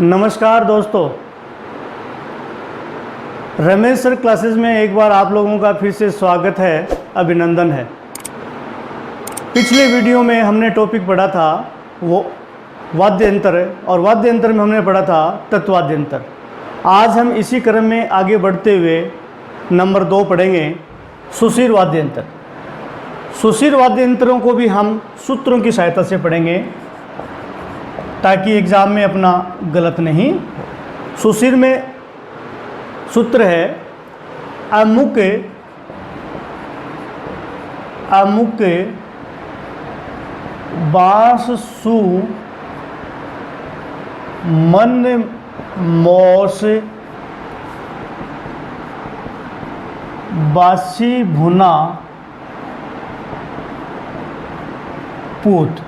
नमस्कार दोस्तों, Ramesh sir classes में एक बार आप लोगों का फिर से स्वागत है, अभिनंदन है। पिछले वीडियो में हमने टॉपिक पढ़ा था वो वाद्ययंत्र, और वाद्ययंत्र में हमने पढ़ा था तत्वाद्यंत्र। आज हम इसी क्रम में आगे बढ़ते हुए नंबर 2 पढ़ेंगे, सुशिर वाद्ययंत्र। सुशिर वाद्ययंत्रों को भी हम सूत्रों की सहायता से पढ़ेंगे ताकि एग्ज़ाम में अपना गलत नहीं। सुशिर में सूत्र है अमुक अमुक बांस सु मन मौस बासी भुना पूत।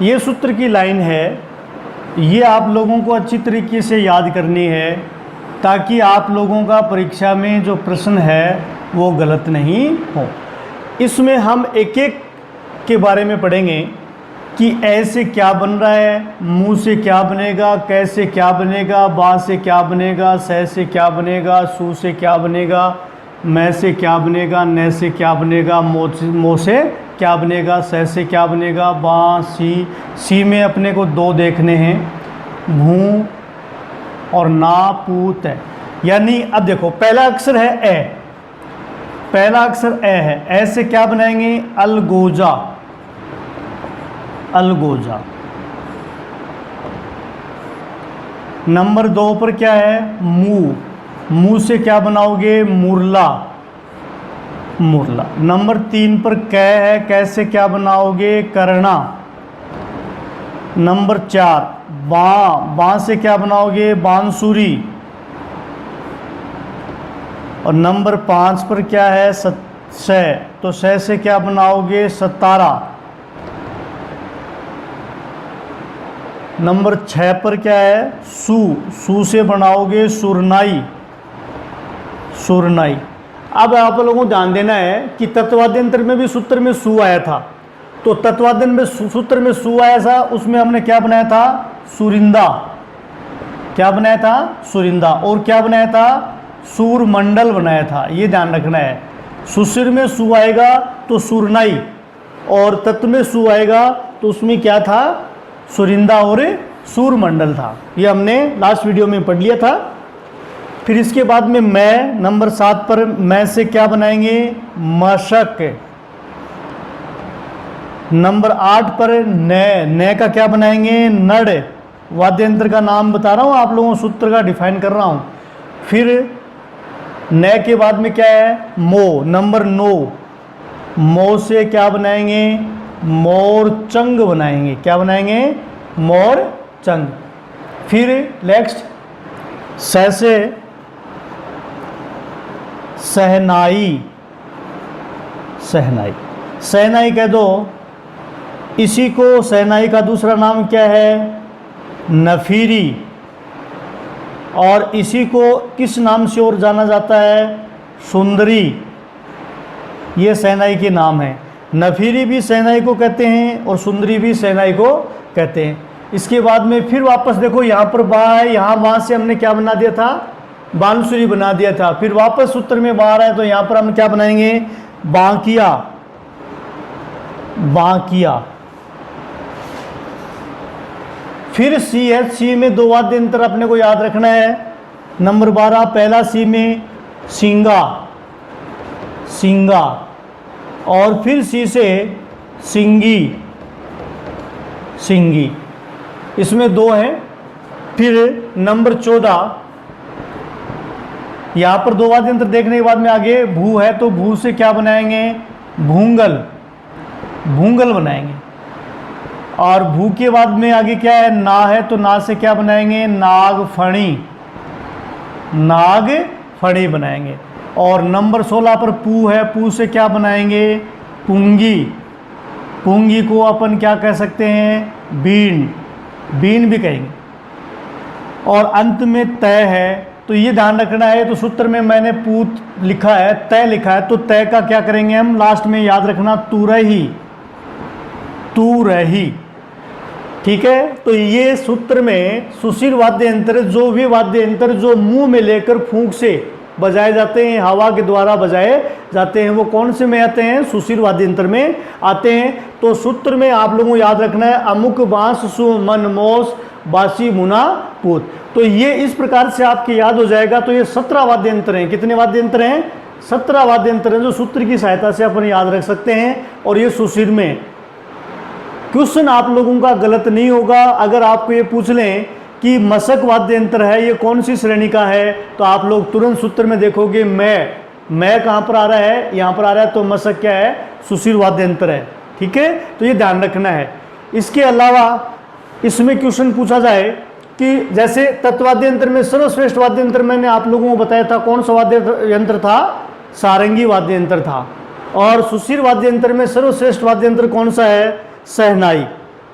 ये सूत्र की लाइन है, ये आप लोगों को अच्छी तरीके से याद करनी है ताकि आप लोगों का परीक्षा में जो प्रश्न है वो गलत नहीं हो। इसमें हम एक एक के बारे में पढ़ेंगे कि ऐसे क्या बन रहा है, मुंह से क्या बनेगा, कैसे क्या बनेगा, बा से क्या बनेगा, सह से क्या बनेगा, सू से क्या बनेगा, मैं से क्या बनेगा, न से क्या बनेगा, मो से क्या बनेगा, सह से क्या बनेगा, बा सी में अपने को 2 देखने हैं, भू और ना पूत है। यानी अब देखो पहला अक्षर है ए, पहला अक्षर ए है, ए से क्या बनाएंगे, अलगोजा, अलगोजा। नंबर 2 पर क्या है, मुंह, मुंह से क्या बनाओगे, मुरला, मुरला। नंबर 3 पर कै है, कैसे क्या बनाओगे, करना। नंबर 4 बां से क्या बनाओगे, बांसुरी। और नंबर 5 पर क्या है, सह, तो सह से क्या बनाओगे, सतारा। नंबर 6 पर क्या है, सू से बनाओगे सुरनाई, सुरनाई। अब आप लोगों को ध्यान देना है कि तत्वाद्यंत्र में भी सूत्र में सू आया था, तो तत्वाद्यंत्र में सूत्र में सू आया था, उसमें हमने क्या बनाया था, सुरिंदा। क्या बनाया था, सुरिंदा। और क्या बनाया था, सूरमंडल बनाया था। ये ध्यान रखना है, सुशिर में सू आएगा तो सुरनाई, और तत्व में सू आएगा तो उसमें क्या था, सुरिंदा और सूरमंडल था। ये हमने लास्ट वीडियो में पढ़ लिया था। फिर इसके बाद में मैं, नंबर 7 पर मैं से क्या बनाएंगे, मशक। नंबर 8 पर न का क्या बनाएंगे, नड़। वाद्ययंत्र का नाम बता रहा हूँ आप लोगों को, सूत्र का डिफाइन कर रहा हूँ। फिर न के बाद में क्या है, मो। नंबर 9, मो से क्या बनाएंगे, मोरचंग बनाएंगे। क्या बनाएंगे, मोरचंग। फिर नेक्स्ट सह से सहनाई, सहनाई, सहनाई कह दो। इसी को सहनाई का दूसरा नाम क्या है, नफीरी। और इसी को किस नाम से और जाना जाता है, सुंदरी। ये सहनाई के नाम है। नफीरी भी सहनाई को कहते हैं और सुंदरी भी सहनाई को कहते हैं। इसके बाद में फिर वापस देखो, यहाँ पर बा है, यहाँ वहाँ से हमने क्या बना दिया था, बांसुरी बना दिया था। फिर वापस सूत्र में बाहर है तो यहाँ पर हम क्या बनाएंगे, बांकिया, बांकिया। फिर सी है, सी में 2 वाद्ययंत्र अपने को याद रखना है। नंबर 12 पहला सी में सिंगा, सिंगा। और फिर सी से सिंगी, सिंगी। इसमें 2 हैं। फिर नंबर 14, यहाँ पर 2 वाद्ययंत्र देखने के बाद में आगे भू है, तो भू से क्या बनाएंगे, भूंगल, भूंगल बनाएंगे। और भू के बाद में आगे क्या है, ना है, तो ना से क्या बनाएंगे, नागफणी, नागफणी बनाएंगे। और नंबर 16 पर पू है, पू से क्या बनाएंगे, पुंगी, पुंगी को अपन क्या कह सकते हैं, बीन, बीन भी कहेंगे। और अंत में तय है, तो ये ध्यान रखना है। तो सूत्र में मैंने पूत लिखा है, तय लिखा है, तो तय का क्या करेंगे हम, लास्ट में याद रखना, तुरही, तू रही। ठीक है। तो ये सूत्र में सुशील वाद्य यंत्र, जो वे वाद्य यंत्र जो मुंह में लेकर फूंक से बजाए जाते हैं, हवा के द्वारा बजाए जाते हैं, वो कौन से में आते हैं? सुशील वाद्य यंत्र में आते हैं। तो सूत्र में आप लोगों को याद रखना है, अमुक बांस सु मन मोस बासी मुना पूत। तो ये इस प्रकार से आपके याद हो जाएगा। तो ये 17 वाद्य यंत्र हैं। कितने वाद्य यंत्र हैं? 17 वाद्य यंत्र हैं, जो सूत्र की सहायता से अपन याद रख सकते हैं। और ये सुशील में क्वेश्चन आप लोगों का गलत नहीं होगा। अगर आपको ये पूछ लें कि मशक वाद्य यंत्र है, ये कौन सी श्रेणी का है, तो आप लोग तुरंत सूत्र में देखोगे मैं कहाँ पर आ रहा है? यहाँ पर आ रहा है। तो मशक क्या है? सुशील वाद्य यंत्र है। ठीक है, तो ये ध्यान रखना है। इसके अलावा इसमें क्वेश्चन पूछा जाए कि जैसे तत्वाद्य यंत्र में सर्वश्रेष्ठ वाद्य यंत्र मैंने आप लोगों को बताया था, कौन सा वाद्य यंत्र था? सारंगी वाद्य यंत्र था। और सुशील वाद्य यंत्र में सर्वश्रेष्ठ वाद्य यंत्र कौन सा है? शहनाई।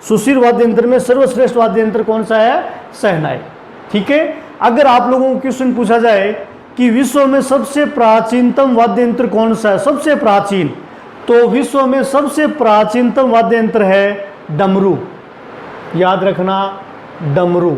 सुशील वाद्य यंत्र में सर्वश्रेष्ठ वाद्य यंत्र कौन सा है? शहनाई। ठीक है। अगर आप लोगों को क्वेश्चन पूछा जाए कि विश्व में सबसे प्राचीनतम वाद्य यंत्र कौन सा है, सबसे प्राचीन, तो विश्व में सबसे प्राचीनतम वाद्य यंत्र है डमरू। याद रखना, डमरू।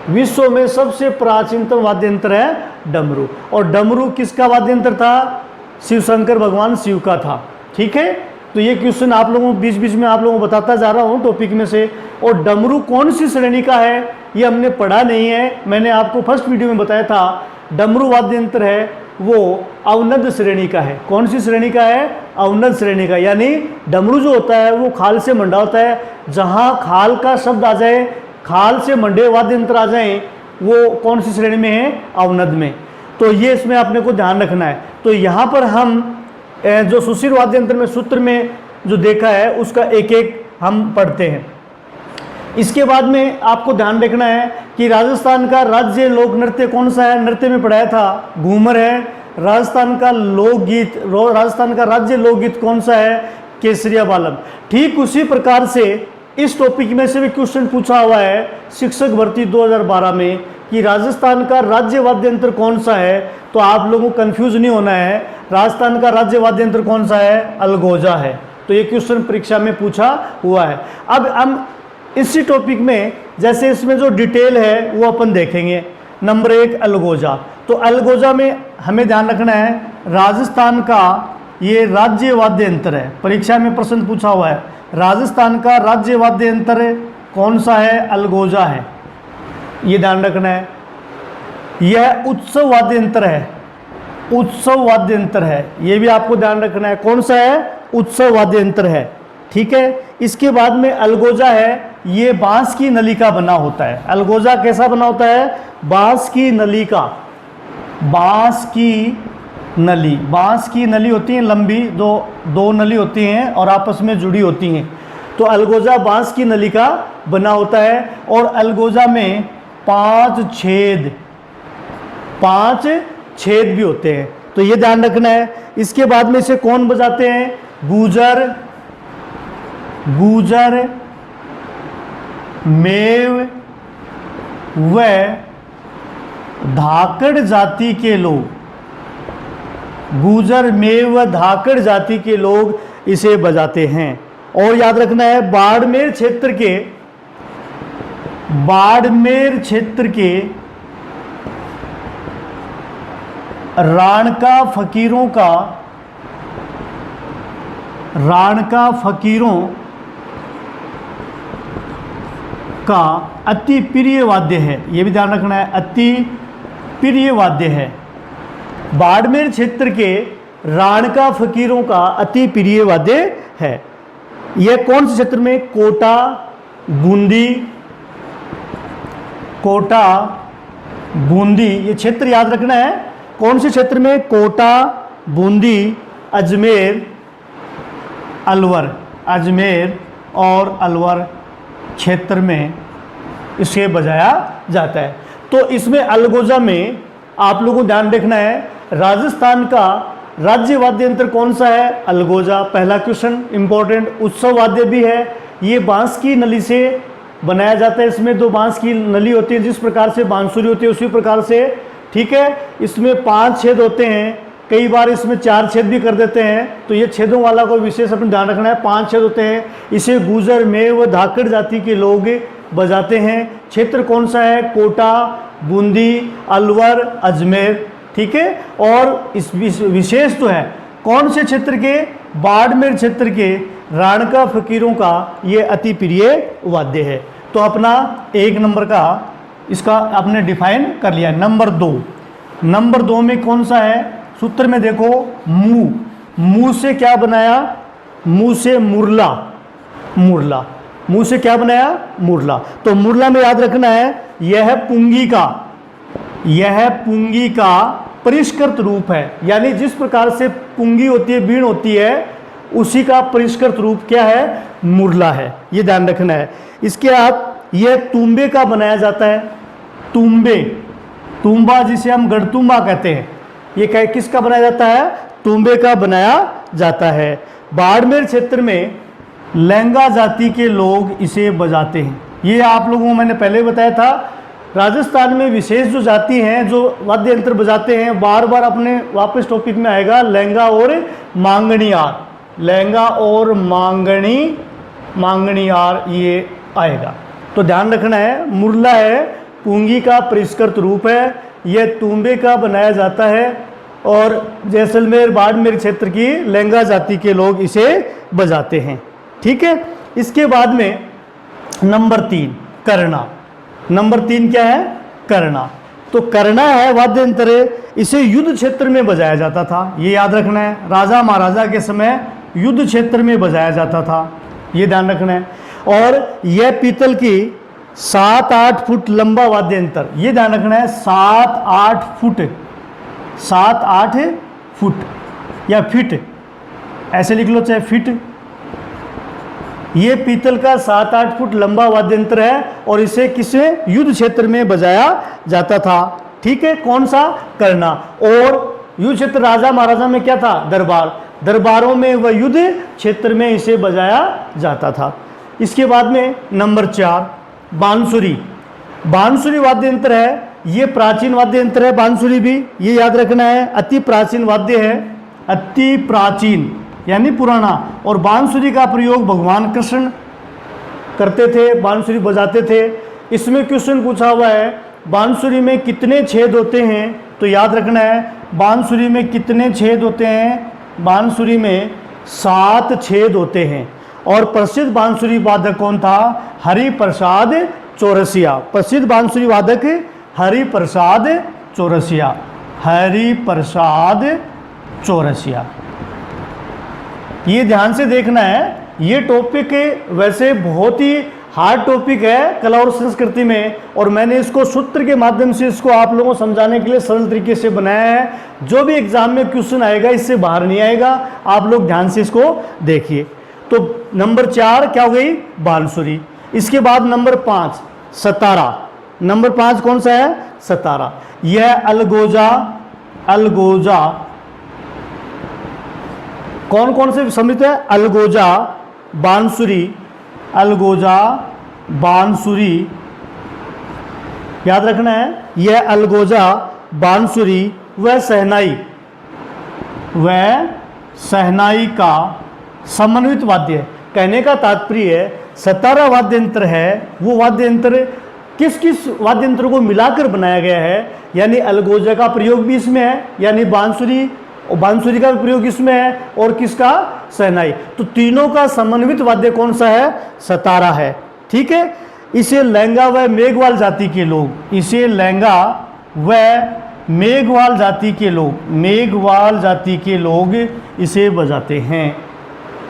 विश्व में सबसे प्राचीनतम वाद्य यंत्र है डमरू। और डमरू किसका वाद्य यंत्र था? शिव शंकर भगवान शिव का था। ठीक है। तो ये क्वेश्चन आप लोगों को बीच बीच में आप लोगों को बताता जा रहा हूँ टॉपिक में से। और डमरू कौन सी श्रेणी का है ये हमने पढ़ा नहीं है। मैंने आपको फर्स्ट वीडियो में बताया था, डमरू वाद्य यंत्र है वो अवनद श्रेणी का है। कौन सी श्रेणी का है? अवनद श्रेणी का। यानी डमरू जो होता है वो खाल से मंडा होता है। जहाँ खाल का शब्द आ जाए, खाल से मंडे वाद्य यंत्र आ जाए, वो कौन सी श्रेणी में है? अवनद में। तो ये इसमें अपने को ध्यान रखना है। तो यहाँ पर हम जो सुशील वाद्य यंत्र में सूत्र में जो देखा है उसका एक एक हम पढ़ते हैं। इसके बाद में आपको ध्यान रखना है कि राजस्थान का राज्य लोक नृत्य कौन सा है? नृत्य में पढ़ाया था, घूमर है। राजस्थान का लोकगीत, राजस्थान का राज्य लोकगीत कौन सा है? केसरिया बालम। ठीक उसी प्रकार से इस टॉपिक में से भी क्वेश्चन पूछा हुआ है शिक्षक भर्ती 2012 में कि राजस्थान का राज्य वाद्य यंत्र कौन सा है। तो आप लोगों को कंफ्यूज नहीं होना है, राजस्थान का राज्य वाद्य यंत्र कौन सा है? अलगोजा है। तो ये क्वेश्चन परीक्षा में पूछा हुआ है। अब हम इसी टॉपिक में जैसे इसमें जो डिटेल है वो अपन देखेंगे। नंबर 1 अलगोजा। तो अलगोजा में हमें ध्यान रखना है, राजस्थान का ये राज्य वाद्य यंत्र है। परीक्षा में प्रश्न पूछा हुआ है, राजस्थान का राज्य वाद्य यंत्र कौन सा है? अलगोजा है। ये ध्यान रखना है। यह उत्सव वाद्य यंत्र है, उत्सव वाद्य यंत्र है। ये भी आपको ध्यान रखना है, कौन सा है? उत्सव वाद्य यंत्र है। ठीक है। इसके बाद में अलगोजा है, ये बांस की नली का बना होता है। अलगोजा कैसा बना होता है? बांस की नली का। बांस की नली, बांस की नली होती है लंबी, दो नली होती हैं और आपस में जुड़ी होती हैं। तो अलगोजा बांस की नली का बना होता है। और अलगोजा में 5 छेद भी होते हैं। तो ये ध्यान रखना है। इसके बाद में इसे कौन बजाते हैं? गूजर, मेव व धाकड़ जाति के लोग, गूजर, मेव व धाकड़ जाति के लोग इसे बजाते हैं। और याद रखना है, बाड़मेर क्षेत्र के राणका फकीरों का अति प्रिय वाद्य है। ये भी ध्यान रखना है, अति प्रिय वाद्य है। बाड़मेर क्षेत्र के राणका फकीरों का अति प्रिय वाद्य है। यह कौन से क्षेत्र में? कोटा बूंदी, ये क्षेत्र याद रखना है। कौन से क्षेत्र में? कोटा, बूंदी, अजमेर और अलवर क्षेत्र में इसे बजाया जाता है। तो इसमें अलगोजा में आप लोगों को ध्यान रखना है, राजस्थान का राज्य वाद्य यंत्र कौन सा है? अलगोजा। पहला क्वेश्चन इंपॉर्टेंट। उत्सव वाद्य भी है, ये बांस की नली से बनाया जाता है। इसमें 2 बांस की नली होती है, जिस प्रकार से बांसुरी होती है उसी प्रकार से। ठीक है। इसमें 5 छेद होते हैं कई बार इसमें 4 छेद भी कर देते हैं, तो ये छेदों वाला को विशेष अपने ध्यान रखना है। 5 छेद होते हैं। इसे गुजर में व धाकड़ जाति के लोग बजाते हैं। क्षेत्र कौन सा है? कोटा, बूंदी, अलवर, अजमेर। ठीक है। और इस विशेष तो है कौन से क्षेत्र के? बाड़मेर क्षेत्र के राणका फकीरों का ये अति प्रिय वाद्य है। तो अपना 1 नंबर का इसका आपने डिफाइन कर लिया। नंबर 2 में कौन सा है? सूत्र में देखो, मुंह से क्या बनाया? मुंह से मुरला। मुंह से क्या बनाया? मुरला। तो मुरला में याद रखना है यह पुंगी का परिष्कृत रूप है, यानी जिस प्रकार से पुंगी होती है, बीण होती है, उसी का परिष्कृत रूप क्या है? मुरला है। ये ध्यान रखना है। इसके बाद यह तुम्बे का बनाया जाता है। तुम्बा जिसे हम गढ़तुम्बा कहते हैं, ये किसका बनाया जाता है? तुम्बे का बनाया जाता है। बाड़मेर क्षेत्र में लहंगा जाति के लोग इसे बजाते हैं। ये आप लोगों को मैंने पहले बताया था। राजस्थान में विशेष जो जाति हैं जो वाद्य यंत्र बजाते हैं, बार बार अपने वापस टॉपिक में आएगा लहंगा और मांगणियार। लहंगा और मांगणियार ये आएगा। तो ध्यान रखना है, मुरला है, पुंगी का परिष्कृत रूप है, यह तुम्बे का बनाया जाता है और जैसलमेर बाड़मेर क्षेत्र की लहंगा जाति के लोग इसे बजाते हैं। ठीक है। इसके बाद में नंबर 3 करना। नंबर 3 क्या है? करना। तो करना है वाद्य यंत्र, इसे युद्ध क्षेत्र में बजाया जाता था। ये याद रखना है, राजा महाराजा के समय युद्ध क्षेत्र में बजाया जाता था, ये ध्यान रखना है। और यह पीतल की 7-8 फुट लंबा वाद्य यंत्र, ये ध्यान रखना है, 7-8 फुट या फिट, ऐसे लिख लो चाहे फिट। ये पीतल का 7-8 फुट लंबा वाद्य यंत्र है और इसे किसे? युद्ध क्षेत्र में बजाया जाता था। ठीक है। कौन सा? करना। और युद्ध क्षेत्र राजा महाराजा में क्या था? दरबारों में व युद्ध क्षेत्र में इसे बजाया जाता था। इसके बाद में नंबर 4 बांसुरी वाद्य यंत्र है। ये प्राचीन वाद्य यंत्र है बांसुरी भी, ये याद रखना है। अति प्राचीन वाद्य है, अति प्राचीन यानी पुराना। और बांसुरी का प्रयोग भगवान कृष्ण करते थे, बांसुरी बजाते थे। इसमें क्वेश्चन पूछा हुआ है बांसुरी में कितने छेद होते हैं? तो याद रखना है बांसुरी में कितने छेद होते हैं? बांसुरी में 7 छेद होते हैं। और प्रसिद्ध बांसुरी वादक कौन था? हरिप्रसाद चौरसिया। प्रसिद्ध बांसुरी वादक हरिप्रसाद चौरसिया। ये ध्यान से देखना है, ये टॉपिक वैसे बहुत ही हार्ड टॉपिक है कला और संस्कृति में, और मैंने इसको सूत्र के माध्यम से इसको आप लोगों को समझाने के लिए सरल तरीके से बनाया है। जो भी एग्जाम में क्वेश्चन आएगा इससे बाहर नहीं आएगा, आप लोग ध्यान से इसको देखिए। तो नंबर 4 क्या हो गई? बांसुरी। इसके बाद नंबर 5 सतारा। नंबर 5 कौन सा है? सतारा। यह अलगोजा कौन कौन से सम्मिलित है? अलगोजा बांसुरी याद रखना है। यह अलगोजा बांसुरी व सहनाई का समन्वित वाद्य है। कहने का तात्पर्य सतारा वाद्य यंत्र है, वो वाद्य यंत्र किस किस वाद्य यंत्र को मिलाकर बनाया गया है, यानी अलगोजा का प्रयोग भी इसमें है, यानी बांसुरी का प्रयोग इसमें है, और किसका? सहनाई। तो तीनों का समन्वित वाद्य कौन सा है? सतारा है। ठीक है। इसे लहंगा व मेघवाल जाति के लोग मेघवाल जाति के लोग इसे बजाते हैं,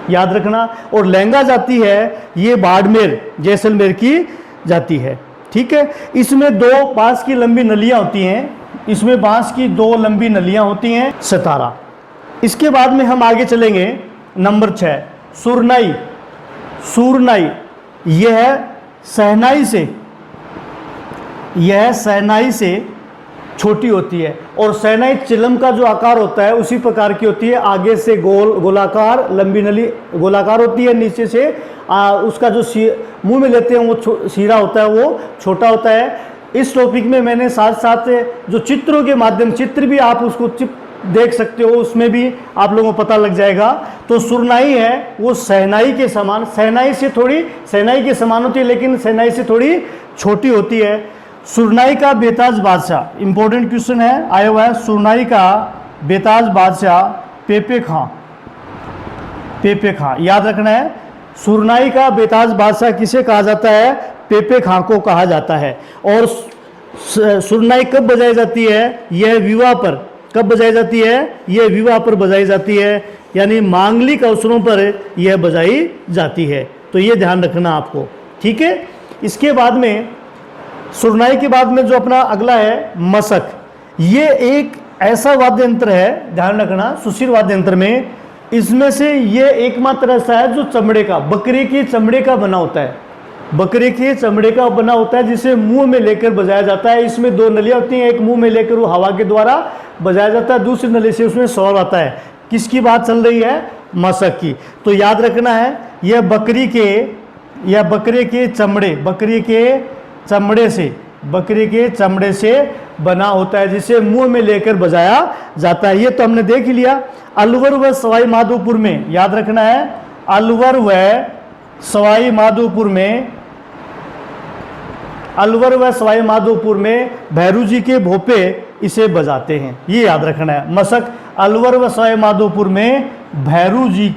याद रखना। और लहंगा जाति है ये बाड़मेर जैसलमेर की जाति है। ठीक है। इसमें 2 बांस की लंबी नलियां होती हैं, इसमें बांस की 2 लंबी नलियां होती हैं, सतारा। इसके बाद में हम आगे चलेंगे नंबर 6 सुरनाई। यह सहनाई से छोटी होती है, और सहनाई चिलम का जो आकार होता है उसी प्रकार की होती है। आगे से गोलाकार लंबी नली गोलाकार होती है, नीचे से उसका जो मुंह में लेते हैं वो शीरा होता है वो छोटा होता है। इस टॉपिक में मैंने साथ साथ जो चित्रों के माध्यम चित्र भी आप उसको देख सकते हो, उसमें भी आप लोगों को पता लग जाएगा। तो सुरनाई है वो शहनाई के समान, शहनाई के समान होती है लेकिन शहनाई से थोड़ी छोटी होती है। सुरनाई का बेताज बादशाह, इंपॉर्टेंट क्वेश्चन है, आया हुआ है। सुरनाई का बेताज बादशाह पेपे खां, याद रखना है। सुरनाई का बेताज बादशाह किसे कहा जाता है? पेपे खां को कहा जाता है। और सुरनाई कब बजाई जाती है? यह विवाह पर। कब बजाई जाती है? यह विवाह पर बजाई जाती है, यानी मांगलिक अवसरों पर यह बजाई जाती है। तो ये ध्यान रखना आपको, ठीक है। इसके बाद में सुरनाई के बाद में जो अपना अगला है मशक, ये एक ऐसा वाद्य यंत्र है, ध्यान रखना, सुशील वाद्य यंत्र में इसमें से ये एकमात्र ऐसा है जो चमड़े का, बकरी के चमड़े का बना होता है। बकरे के चमड़े का बना होता है जिसे मुंह में लेकर बजाया जाता है। इसमें दो नलियां होती हैं, एक मुंह में लेकर वो हवा के द्वारा बजाया जाता है, दूसरी नली से उसमें स्वर आता है। किसकी बात चल रही है? मशक की। तो याद रखना है, यह बकरे के चमड़े से बना होता है जिसे मुंह में लेकर बजाया जाता है। ये तो हमने देख ही लिया। अलवर व सवाई माधोपुर में, याद रखना है, अलवर व सवाई माधोपुर में भैरू जी के भोपे इसे बजाते हैं। ये याद रखना है, मशक अलवर व सवाई माधोपुर में भैरू जी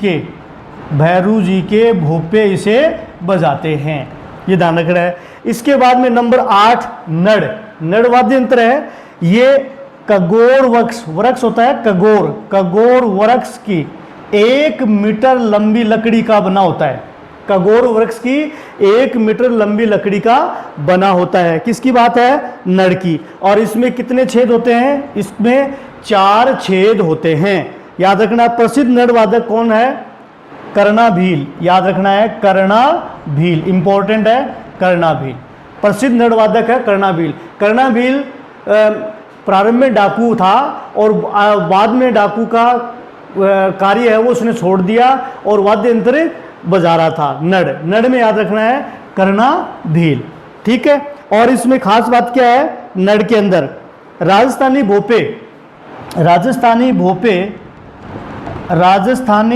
के भोपे इसे बजाते हैं, ये ध्यान रखना है। इसके बाद में नंबर 8 नड़ वाद्य यंत्र है। ये कगोर वृक्ष होता है, कगोर वृक्ष की 1 मीटर लंबी लकड़ी का बना होता है। कगोर वृक्ष की 1 मीटर लंबी लकड़ी का बना होता है। किसकी बात है? नड़ की। और इसमें कितने छेद होते हैं? इसमें 4 छेद होते हैं, याद रखना। प्रसिद्ध नड़ वादक कौन है? कर्णाभील, याद रखना है, कर्णाभील, इंपॉर्टेंट है, कर्णाभील प्रसिद्ध नड़ वादक है। कर्णाभील प्रारंभ में डाकू था और बाद में डाकू का कार्य है वो उसने छोड़ दिया और वाद्य यंत्र बजा रहा था। नड़ में याद रखना है कर्णाभील, ठीक है। और इसमें खास बात क्या है? नड़ के अंदर राजस्थानी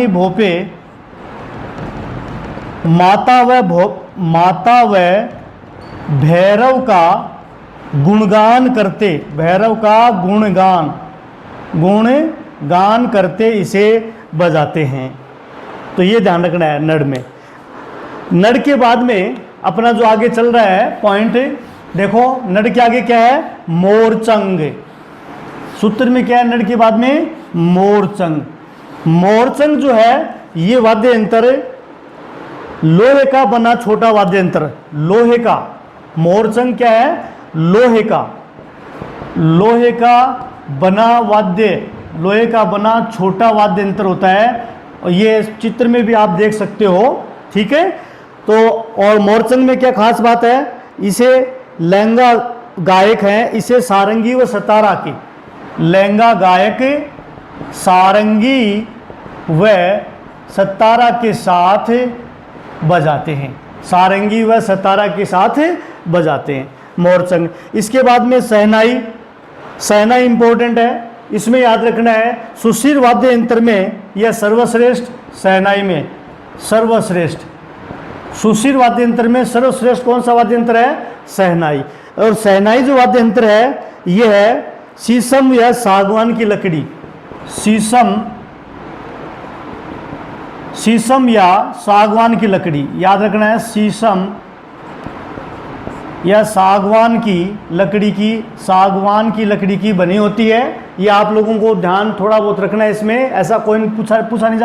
भोपे माता व भैरव का गुणगान करते इसे बजाते हैं। तो ये ध्यान रखना है नड़ में। नड़ के बाद में अपना जो आगे चल रहा है पॉइंट देखो, नड़ के आगे क्या है? मोरचंग। सूत्र में क्या है नड़ के बाद में? मोरचंग जो है ये वाद्य यंत्र लोहे का बना छोटा वाद्य यंत्र, लोहे का। मोरचंग क्या है? लोहे का बना छोटा वाद्य यंत्र होता है। और ये चित्र में भी आप देख सकते हो, ठीक है। तो और मोरचंग में क्या खास बात है? इसे लहंगा गायक हैं, इसे सारंगी व सतारा की, लहंगा गायक सारंगी व सतारा के साथ बजाते हैं, सारंगी व सतारा के साथ बजाते हैं मोरचंग। इसके बाद में शहनाई इंपॉर्टेंट है, इसमें याद रखना है सुशील वाद्य यंत्र में यह सर्वश्रेष्ठ, शहनाई में सर्वश्रेष्ठ, सुशील वाद्य यंत्र में सर्वश्रेष्ठ कौन सा वाद्य यंत्र है? शहनाई। और शहनाई जो वाद्य यंत्र है यह है शीशम या सागवान की लकड़ी, शीशम या सागवान की लकड़ी, याद रखना है, शीशम या सागवान की लकड़ी की बनी होती है। ये आप लोगों को ध्यान थोड़ा बहुत रखना है इसमें, ऐसा कोई पूछा नहीं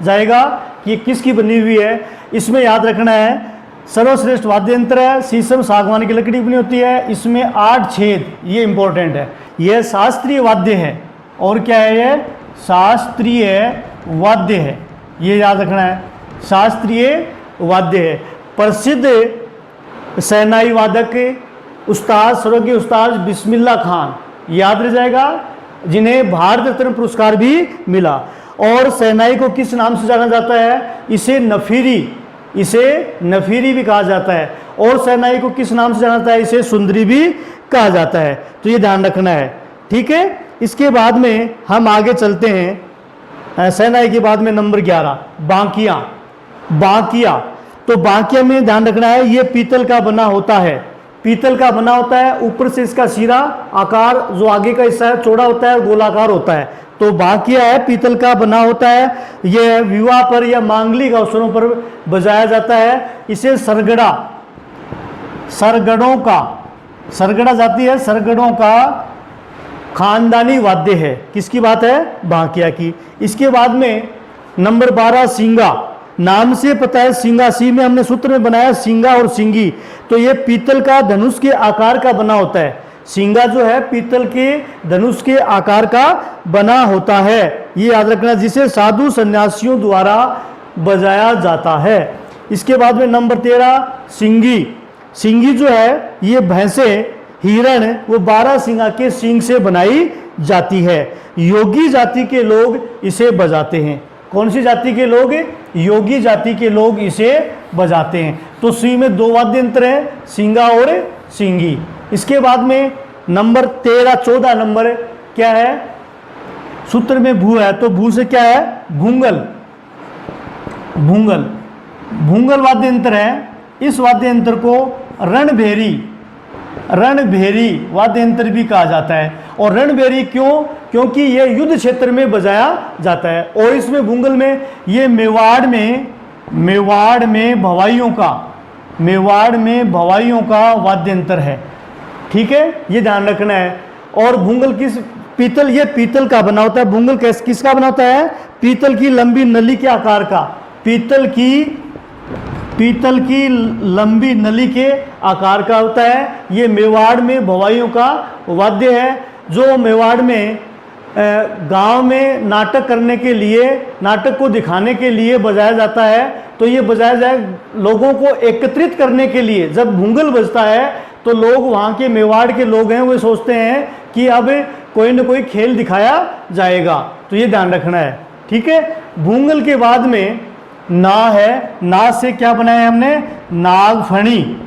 जाएगा कि ये किसकी बनी हुई है। इसमें याद रखना है सर्वश्रेष्ठ वाद्य यंत्र है, शीशम सागवान की लकड़ी बनी होती है, इसमें 8 छेद, ये इंपॉर्टेंट है। यह शास्त्रीय वाद्य है। और क्या है? ये शास्त्रीय वाद्य है, ये याद रखना है, शास्त्रीय वाद्य है। प्रसिद्ध शहनाई वादक उस्ताद स्वर्गीय उस्ताद बिस्मिल्लाह खान, याद रह जाएगा, जिन्हें भारत रत्न पुरस्कार भी मिला। और शहनाई को किस नाम से जाना जाता है? इसे नफीरी भी कहा जाता है। और शहनाई को किस नाम से जाना जाता है? इसे सुंदरी भी कहा जाता है। तो ये ध्यान रखना है, ठीक है। इसके बाद में हम आगे चलते हैं। शहनाई के बाद में नंबर 11 बांकिया। बांकिया, तो बांकिया में ध्यान रखना है, ये पीतल का बना होता है, पीतल का बना होता है। ऊपर से इसका सिरा आकार जो आगे का हिस्सा है चौड़ा होता है, गोलाकार होता है। तो बांकिया है, पीतल का बना होता है। यह विवाह पर या मांगलिक अवसरों पर बजाया जाता है। इसे सरगड़ा, सरगड़ों का, सरगड़ा जाती है, सरगड़ों का खानदानी वाद्य है। किसकी बात है? बांकिया की। इसके बाद में नंबर 12 सिंगा। नाम से पता है सिंगा, सी में हमने सूत्र में बनाया सिंगा और सिंगी। तो ये पीतल का धनुष के आकार का बना होता है। सिंगा जो है पीतल के धनुष के आकार का बना होता है, ये याद रखना, जिसे साधु सन्यासियों द्वारा बजाया जाता है। इसके बाद में नंबर 13 सिंगी। सिंगी जो है ये भैंसे, हिरण, वो 12 सिंगा के सींग से बनाई जाती है। योगी जाति के लोग इसे बजाते हैं। कौन सी जाति के लोग? योगी जाति के लोग इसे बजाते हैं। तो सी में 2 वाद्य यंत्र हैं, सिंगा और सिंगी। इसके बाद में नंबर 13 14 नंबर क्या है? सूत्र में भू है, तो भू से क्या है? भूंगल। भूंगल, भूंगल वाद्य यंत्र है। इस वाद्य यंत्र को रणभेरी, रणभेरी वाद्य यंत्र भी कहा जाता है। और रणभेरी क्यों? क्योंकि यह युद्ध क्षेत्र में बजाया जाता है। और इसमें भूंगल में ये मेवाड़ में भवाइयों का, मेवाड़ में भवाइयों का वाद्य यंत्र है। ठीक है, ये ध्यान रखना है। और भूंगल किस? पीतल, ये पीतल का बना होता है। भूंगल किसका बना होता है? पीतल की लंबी नली के आकार का, पीतल की लंबी नली के आकार का होता है। ये मेवाड़ में भवाइयों का वाद्य है, जो मेवाड़ में गांव में नाटक करने के लिए, नाटक को दिखाने के लिए बजाया जाता है। तो ये बजाया जाए लोगों को एकत्रित करने के लिए। जब भूंगल बजता है तो लोग, वहाँ के मेवाड़ के लोग हैं, वो सोचते हैं कि अब कोई न कोई खेल दिखाया जाएगा। तो ये ध्यान रखना है। ठीक है, भूंगल के बाद में ना है। ना से क्या बनाया है हमने? नागफणी।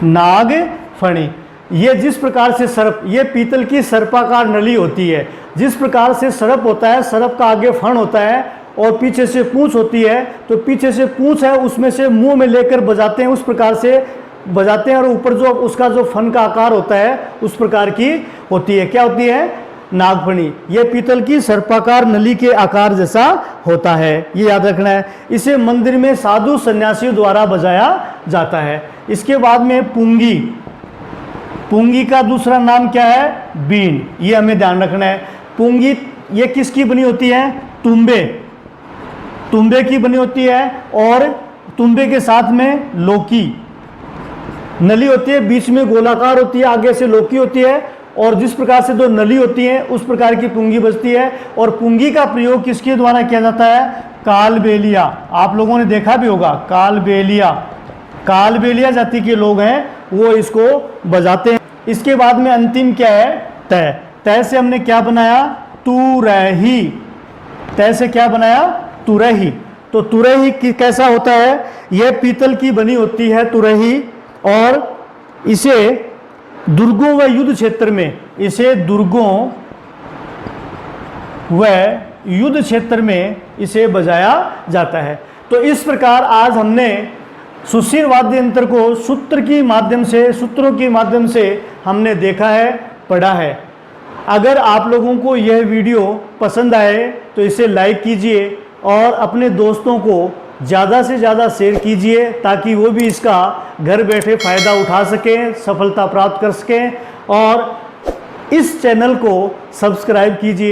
नागफणी, ये जिस प्रकार से सर्प, ये पीतल की सर्पाकार नली होती है। जिस प्रकार से सर्प होता है, सर्प का आगे फण होता है और पीछे से पूंछ होती है, तो पीछे से पूंछ है, उसमें से मुंह में लेकर बजाते हैं, उस प्रकार से बजाते हैं। और ऊपर जो उसका जो फन का आकार होता है उस प्रकार की होती है। क्या होती है? नागफणी। ये पीतल की सर्पाकार नली के आकार जैसा होता है, ये याद रखना है। इसे मंदिर में साधु सन्यासियों द्वारा बजाया जाता है। इसके बाद में पुंगी। पुंगी का दूसरा नाम क्या है? बीन। ये हमें ध्यान रखना है। पुंगी ये किसकी बनी होती है? तुम्बे, तुम्बे की बनी होती है। और तुम्बे के साथ में लोकी नली होती है, बीच में गोलाकार होती है, आगे से लोकी होती है। और जिस प्रकार से 2 नली होती है उस प्रकार की पुंगी बजती है। और पुंगी का प्रयोग किसके द्वारा किया जाता है? कालबेलिया। आप लोगों ने देखा भी होगा, कालबेलिया, कालबेलिया जाति के लोग हैं, वो इसको बजाते हैं। इसके बाद में अंतिम क्या है? तय। तय से हमने क्या बनाया? तुरही। तय से क्या बनाया? तुरही। तो तुरही कैसा होता है? यह पीतल की बनी होती है तुरही। और इसे दुर्गों व युद्ध क्षेत्र में, इसे दुर्गों व युद्ध क्षेत्र में इसे बजाया जाता है। तो इस प्रकार आज हमने सुशील वाद्य यंत्र को सूत्रों के माध्यम से हमने देखा है, पढ़ा है। अगर आप लोगों को यह वीडियो पसंद आए तो इसे लाइक कीजिए और अपने दोस्तों को ज़्यादा से ज़्यादा शेयर कीजिए, ताकि वो भी इसका घर बैठे फ़ायदा उठा सकें, सफलता प्राप्त कर सकें। और इस चैनल को सब्सक्राइब कीजिए।